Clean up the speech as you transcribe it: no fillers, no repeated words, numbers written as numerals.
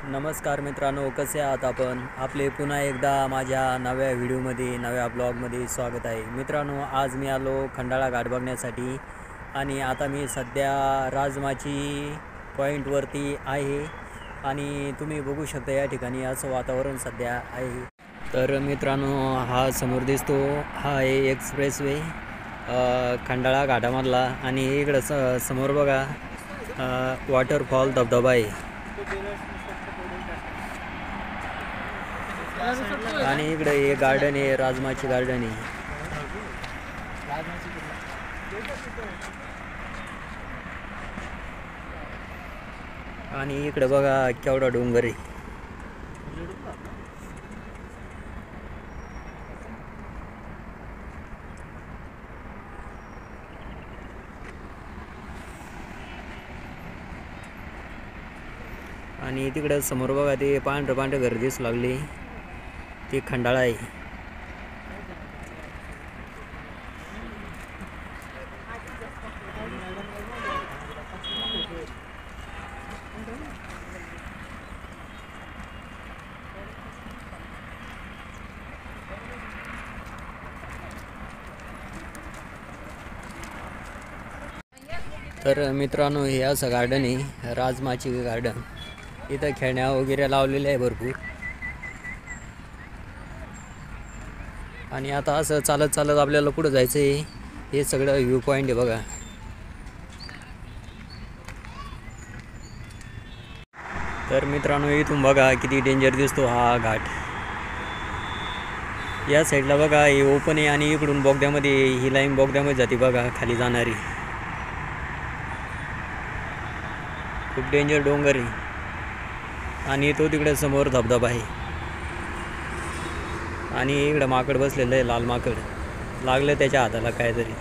नमस्कार मित्रांनो, कसे आहात आपण? आपले पुन्हा एकदा माझ्या नव्या व्हिडिओमध्ये नव्या ब्लॉगमध्ये स्वागत आहे. मित्रांनो, आज मी आलो खंडाळा घाट बघण्यासाठी आणि आता मी सध्या राजमाची पॉईंटवरती आहे आणि तुम्ही बघू शकता या ठिकाणी असं वातावरण सध्या आहे. तर मित्रांनो, हा समोर दिसतो हा आहे एक्सप्रेसवे खंडाळा घाटामधला आणि इकडं समोर बघा वॉटरफॉल धबधबा आहे आणि इकडे हे गार्डन आहे, राजमाची गार्डन आहे. आणि इकडे बघा केवढा डोंगर आहे. आणि तिकडे समोर बघा ते पांढरं घर दिसू लागले, ते खंडाळा आहे. तर मित्रांनो, हे असं गार्डन आहे, राजमाची गार्डन. इथं खेळण्या वगैरे लावलेल्या आहे भरपूर. आणि आता असं चालत चालत आपल्याला पुढं जायचं आहे. हे सगळं व्ह्यू पॉईंट आहे बघा. तर मित्रांनो, इथून बघा किती डेंजर दिसतो हा घाट. या साईडला बघा हे ओपन आहे आणि इकडून बोगद्यामध्ये ही लाईन बोगद्यामध्ये जाते बघा खाली जाणारी. खूप डेंजर डोंगर आहे आणि तो तिकडे समोर धबधबा आहे. आणि इकडं माकड बसलेलं आहे, लाल माकड लागलं त्याच्या हाताला काहीतरी.